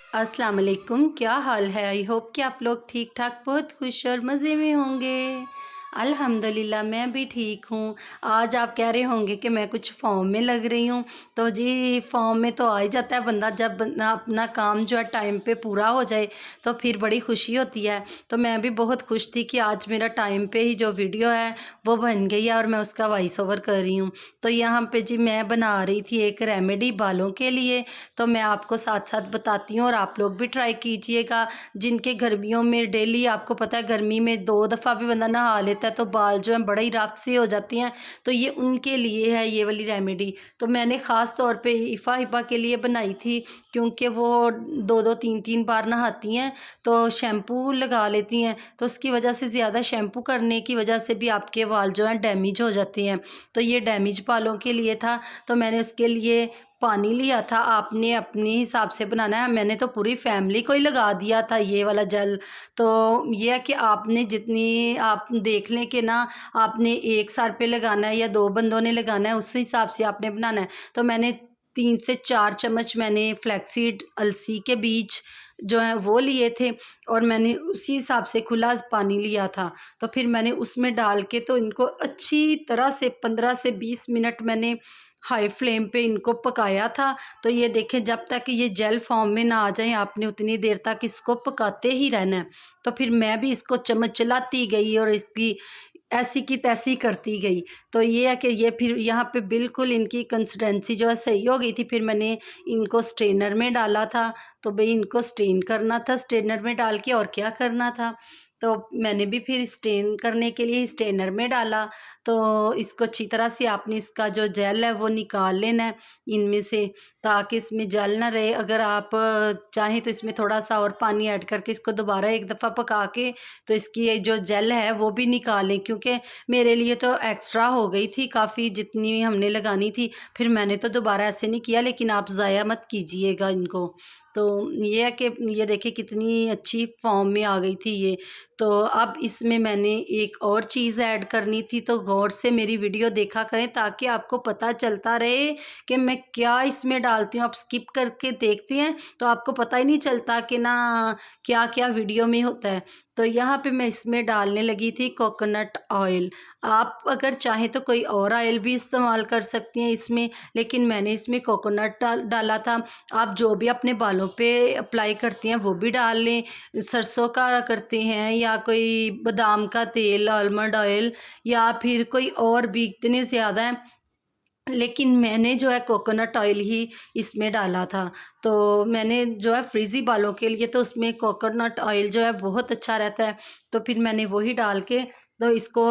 अस्सलाम वालेकुम, क्या हाल है? आई होप कि आप लोग ठीक ठाक बहुत खुश और मज़े में होंगे। अल्हम्दुलिल्लाह मैं भी ठीक हूँ। आज आप कह रहे होंगे कि मैं कुछ फ़ॉर्म में लग रही हूँ, तो जी फ़ॉर्म में तो आ ही जाता है बंदा, जब बंदा अपना काम जो है टाइम पे पूरा हो जाए तो फिर बड़ी खुशी होती है। तो मैं भी बहुत खुश थी कि आज मेरा टाइम पे ही जो वीडियो है वो बन गई है और मैं उसका वॉइस ओवर कर रही हूँ। तो यहाँ पे जी मैं बना रही थी एक रेमेडी बालों के लिए, तो मैं आपको साथ-साथ बताती हूँ और आप लोग भी ट्राई कीजिएगा। जिनके गर्मियों में डेली आपको पता है गर्मी में 2 दफ़ा भी बंदा नहा लेता है तो बाल जो हैं बड़े ही रफ से हो जाती हैं, तो ये उनके लिए है ये वाली रेमेडी। तो मैंने ख़ास तौर पे हिबा के लिए बनाई थी, क्योंकि वो 2-2 3-3 बार नहाती हैं तो शैम्पू लगा लेती हैं, तो उसकी वजह से ज़्यादा शैम्पू करने की वजह से भी आपके बाल जो हैं डैमेज हो जाते हैं। तो ये डैमेज बालों के लिए था, तो मैंने उसके लिए पानी लिया था। आपने अपने हिसाब से बनाना है, मैंने तो पूरी फैमिली को ही लगा दिया था ये वाला जेल। तो ये है कि आपने जितनी आप देख लें कि ना आपने एक सर पे लगाना है या 2 बंदों ने लगाना है, उस हिसाब से आपने बनाना है। तो मैंने 3 से 4 चम्मच मैंने फ्लैक्सीड अलसी के बीज जो हैं वो लिए थे और मैंने उसी हिसाब से खुला पानी लिया था। तो फिर मैंने उसमें डाल के तो इनको अच्छी तरह से 15 से 20 मिनट मैंने हाई फ्लेम पे इनको पकाया था। तो ये देखें जब तक ये जेल फॉर्म में ना आ जाए आपने उतनी देर तक इसको पकाते ही रहना है। तो फिर मैं भी इसको चम्मच चलाती गई और इसकी ऐसी की तैसी करती गई। तो ये है कि ये फिर यहाँ पे बिल्कुल इनकी कंसिस्टेंसी जो है सही हो गई थी। फिर मैंने इनको स्ट्रेनर में डाला था, तो भई इनको स्ट्रेन करना था स्ट्रेनर में डाल के, और क्या करना था। तो मैंने भी फिर स्ट्रेन करने के लिए स्ट्रेनर में डाला। तो इसको अच्छी तरह से आपने इसका जो जेल है वो निकाल लेना है इनमें से, ताकि इसमें जेल ना रहे। अगर आप चाहें तो इसमें थोड़ा-सा और पानी ऐड करके इसको दोबारा एक दफ़ा पका के तो इसकी ये जो जेल है वो भी निकालें, क्योंकि मेरे लिए तो एक्स्ट्रा हो गई थी काफ़ी जितनी हमने लगानी थी। फिर मैंने तो दोबारा ऐसे नहीं किया, लेकिन आप ज़ाया मत कीजिएगा इनको। तो ये है कि ये देखिए कितनी अच्छी फ़ॉर्म में आ गई थी ये। तो अब इसमें मैंने एक और चीज़ ऐड करनी थी, तो गौर से मेरी वीडियो देखा करें ताकि आपको पता चलता रहे कि मैं क्या इसमें डालती हूँ। आप स्किप करके देखते हैं तो आपको पता ही नहीं चलता कि ना क्या-क्या वीडियो में होता है। तो यहाँ पे मैं इसमें डालने लगी थी कोकोनट ऑयल। आप अगर चाहें तो कोई और ऑयल भी इस्तेमाल कर सकती हैं इसमें, लेकिन मैंने इसमें कोकोनट डाला था। आप जो भी अपने बालों पे अप्लाई करती हैं वो भी डाल लें। सरसों का करते हैं या कोई बादाम का तेल, आलमंड ऑयल, या फिर कोई और भी इतने ज़्यादा हैं, लेकिन मैंने जो है कोकोनट ऑयल ही इसमें डाला था। तो मैंने जो है फ्रीज़ी बालों के लिए तो उसमें कोकोनट ऑयल जो है बहुत अच्छा रहता है। तो फिर मैंने वही डाल के तो इसको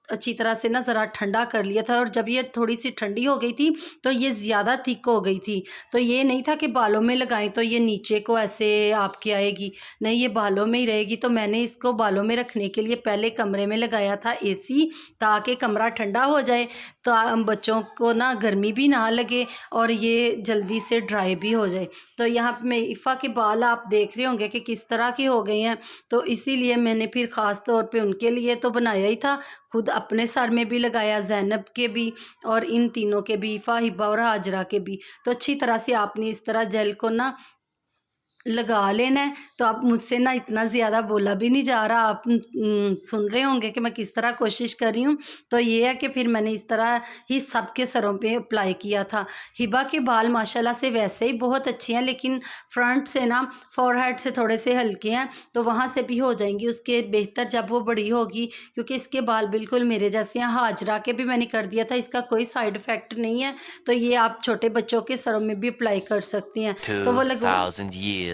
अच्छी तरह से ना ज़रा ठंडा कर लिया था, और जब ये थोड़ी-सी ठंडी हो गई थी तो ये ज़्यादा थिक हो गई थी। तो ये नहीं था कि बालों में लगाएँ तो ये नीचे को ऐसे आपके आएगी, नहीं ये बालों में ही रहेगी। तो मैंने इसको बालों में रखने के लिए पहले कमरे में लगाया था एसी, ताकि कमरा ठंडा हो जाए, तो बच्चों को ना गर्मी भी ना लगे और ये जल्दी से ड्राई भी हो जाए। तो यहाँ पे मैं इफ़ा के बाल आप देख रहे होंगे कि किस तरह के हो गए हैं, तो इसीलिए मैंने फिर ख़ास तौर पे उनके लिए तो बनाया ही था, खुद अपने सर में भी लगाया, ज़ैनब के भी और इन तीनों के भी, इफ़ा, हिबा और हाजरा के भी। तो अच्छी तरह से आपने इस तरह जेल को ना लगा लेना है। तो अब मुझसे ना इतना ज़्यादा बोला भी नहीं जा रहा, आप सुन रहे होंगे कि मैं किस तरह कोशिश कर रही हूँ। तो ये है कि फिर मैंने इस तरह ही सबके सरों पे अप्लाई किया था। हिबा के बाल माशाल्लाह से वैसे ही बहुत अच्छे हैं, लेकिन फ्रंट से ना फ़ोरहेड से थोड़े से हल्के हैं, तो वहाँ से भी हो जाएँगी उसके बेहतर जब वो बड़ी होगी, क्योंकि इसके बाल बिल्कुल मेरे जैसे हैं। हाजरा के भी मैंने कर दिया था, इसका कोई साइड इफ़ेक्ट नहीं है। तो ये आप छोटे बच्चों के सरों में भी अप्लाई कर सकती हैं। तो वो लगवा 2000 years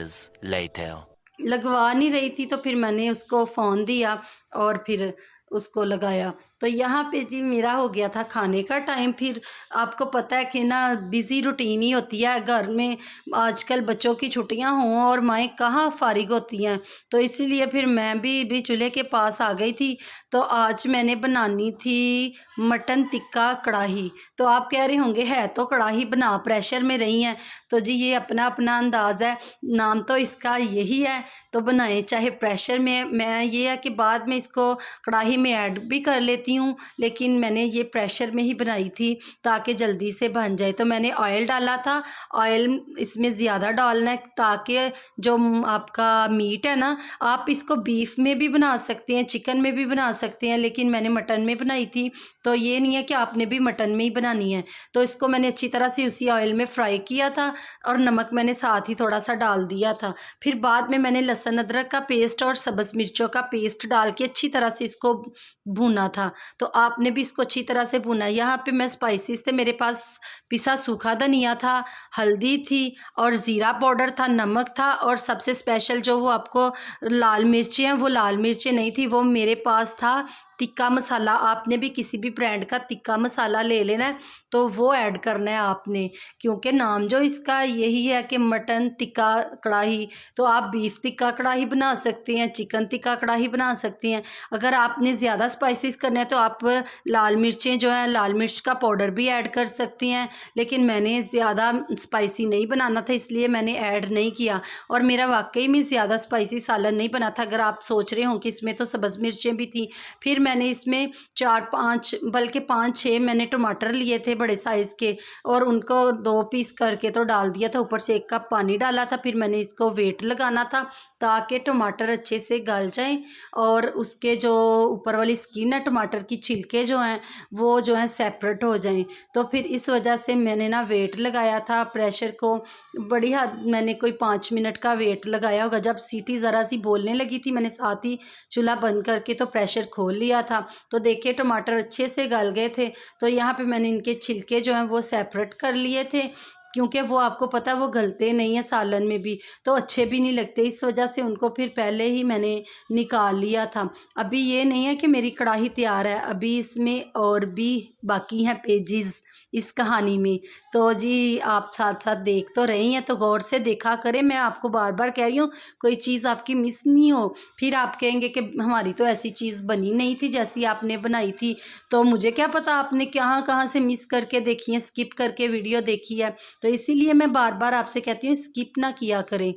later. लगवा नहीं रही थी, तो फिर मैंने उसको फ़ोन दिया और फिर उसको लगाया। तो यहाँ पे जी मेरा हो गया था खाने का टाइम। फिर आपको पता है कि ना बिज़ी रूटीन ही होती है घर में, आजकल बच्चों की छुट्टियाँ हों और माएँ कहाँ फ़ारिग होती हैं। तो इसीलिए फिर मैं भी चूल्हे के पास आ गई थी। तो आज मैंने बनानी थी मटन टिक्का कढ़ाई। तो आप कह रहे होंगे है तो कढ़ाई बना प्रेशर में रही हैं। तो जी ये अपना-अपना अंदाज़ है, नाम तो इसका यही है, तो बनाएँ चाहे प्रेशर में। मैं ये है कि बाद में इसको कढ़ाई में ऐड भी कर लेती लेती हूँ, लेकिन मैंने ये प्रेशर में ही बनाई थी ताकि जल्दी से बन जाए। तो मैंने ऑयल डाला था, ऑयल इसमें ज़्यादा डालना है ताकि जो आपका मीट है ना, आप इसको बीफ में भी बना सकते हैं, चिकन में भी बना सकते हैं, लेकिन मैंने मटन में बनाई थी। तो ये नहीं है कि आपने भी मटन में ही बनानी है। तो इसको मैंने अच्छी तरह से उसी ऑयल में फ्राई किया था और नमक मैंने साथ ही थोड़ा सा डाल दिया था। फिर बाद में मैंने लहसुन अदरक का पेस्ट और सब्ज़ मिर्चों का पेस्ट डाल के अच्छी तरह से इसको भूना था। तो आपने भी इसको अच्छी तरह से भूना। यहाँ पे मैं स्पाइसेस थे, मेरे पास पिसा सूखा धनिया था, हल्दी थी और ज़ीरा पाउडर था, नमक था और सबसे स्पेशल जो वो आपको लाल मिर्चें हैं, वो लाल मिर्चें नहीं थी, वो मेरे पास था तिक्का मसाला। आपने भी किसी भी ब्रांड का तिक्का मसाला ले लेना है, तो वो ऐड करना है आपने, क्योंकि नाम जो इसका यही है कि मटन टिक्का कढ़ाई। तो आप बीफ टिक्का कढ़ाई बना सकते हैं, चिकन टिक्का कढ़ाई बना सकते हैं। अगर आपने ज़्यादा स्पाइसेस करना है तो आप लाल मिर्चें जो है, लाल मिर्च का पाउडर भी ऐड कर सकती हैं, लेकिन मैंने ज़्यादा स्पाइसी नहीं बनाना था इसलिए मैंने ऐड नहीं किया और मेरा वाकई में ज़्यादा स्पाइसी सालन नहीं बना था। अगर आप सोच रहे हो कि इसमें तो सब्ज़ मिर्चें भी थी। फिर मैंने इसमें 4-5 बल्कि 5-6 मैंने टमाटर लिए थे बड़े साइज़ के और उनको 2 पीस करके तो डाल दिया था। ऊपर से 1 कप पानी डाला था। फिर मैंने इसको वेट लगाना था ताकि टमाटर अच्छे से गल जाएँ और उसके जो ऊपर वाली स्किन है, टमाटर की छिलके जो हैं वो जो हैं सेपरेट हो जाएँ। तो फिर इस वजह से मैंने ना वेट लगाया था प्रेशर को, बड़ी हद मैंने कोई 5 मिनट का वेट लगाया होगा। जब सीटी ज़रा सी बोलने लगी थी मैंने साथ ही चूल्हा बंद करके तो प्रेशर खोल लिया था। तो देखिए टमाटर अच्छे से गल गए थे। तो यहाँ पे मैंने इनके छिलके जो हैं वो सेपरेट कर लिए थे, क्योंकि वो आपको पता है वो गलते नहीं हैं सालन में भी, तो अच्छे भी नहीं लगते। इस वजह से उनको फिर पहले ही मैंने निकाल लिया था। अभी ये नहीं है कि मेरी कढ़ाई तैयार है, अभी इसमें और भी बाकी हैं पेजेस इस कहानी में। तो जी आप साथ साथ देख तो रही हैं, तो गौर से देखा करें। मैं आपको बार बार कह रही हूँ कोई चीज़ आपकी मिस नहीं हो, फिर आप कहेंगे कि हमारी तो ऐसी चीज़ बनी नहीं थी जैसी आपने बनाई थी। तो मुझे क्या पता आपने कहाँ कहाँ से मिस करके देखी है, स्किप करके वीडियो देखी है। तो इसीलिए मैं बार बार आपसे कहती हूँ स्किप ना किया करें।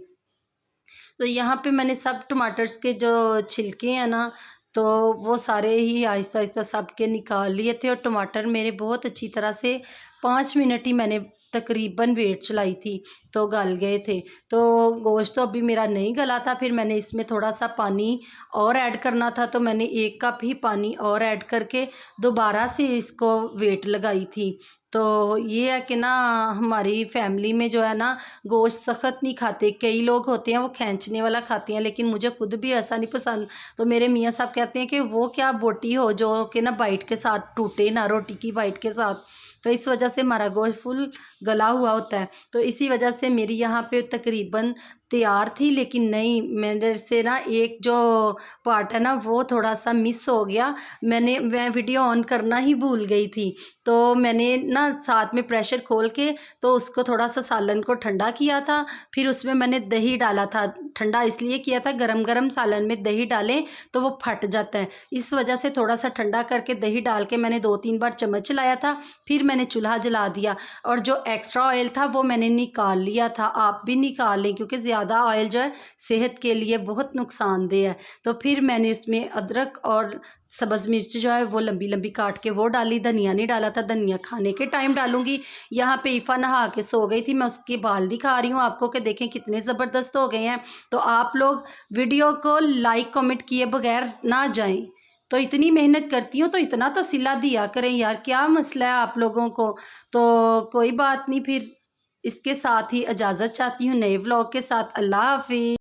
तो यहाँ पे मैंने सब टमाटर्स के जो छिलके हैं ना, तो वो सारे ही आहिस्ता आहिस्ता सब के निकाल लिए थे और टमाटर मेरे बहुत अच्छी तरह से 5 मिनट ही मैंने तकरीबन वेट चलाई थी तो गल गए थे। तो गोश्त तो अभी मेरा नहीं गला था, फिर मैंने इसमें थोड़ा सा पानी और ऐड करना था, तो मैंने 1 कप ही पानी और ऐड करके दोबारा से इसको वेट लगाई थी। तो ये है कि ना हमारी फैमिली में जो है ना गोश्त सख्त नहीं खाते। कई लोग होते हैं वो खींचने वाला खाते हैं, लेकिन मुझे खुद भी ऐसा नहीं पसंद। तो मेरे मियाँ साहब कहते हैं कि वो क्या बोटी हो जो कि ना बाइट के साथ टूटे ना, रोटी की बाइट के साथ। तो इस वजह से हमारा गोश्त फुल गला हुआ होता है। तो इसी वजह से मेरी यहाँ पे तकरीबन तैयार थी, लेकिन नहीं, मेरे से ना एक जो पार्ट है ना वो थोड़ा सा मिस हो गया। मैं वीडियो ऑन करना ही भूल गई थी। तो मैंने ना साथ में प्रेशर खोल के तो उसको थोड़ा सा सालन को ठंडा किया था, फिर उसमें मैंने दही डाला था। ठंडा इसलिए किया था, गरम गरम सालन में दही डालें तो वो फट जाता है, इस वजह से थोड़ा सा ठंडा करके दही डाल के मैंने 2-3 बार चम्मच चलाया था। फिर मैंने चूल्हा जला दिया और जो एक्स्ट्रा ऑयल था वो मैंने निकाल लिया था। आप भी निकाल लें क्योंकि ज़्यादा ऑयल जो है सेहत के लिए बहुत नुकसानदेह है। तो फिर मैंने इसमें अदरक और सब्ज़ मिर्च जो है वो लंबी लंबी काट के वो डाली। धनिया नहीं डाला था, धनिया खाने के टाइम डालूंगी। यहाँ पे ईफ़ा नहा के सो गई थी, मैं उसके बाल दिखा रही हूँ आपको कि देखें कितने ज़बरदस्त हो गए हैं। तो आप लोग वीडियो को लाइक कमेंट किए बगैर ना जाएं। तो इतनी मेहनत करती हूँ तो इतना तो सिला दिया करें यार, क्या मसला है आप लोगों को। तो कोई बात नहीं, फिर इसके साथ ही इजाज़त चाहती हूँ नए व्लॉग के साथ। अल्लाह हाफिज़।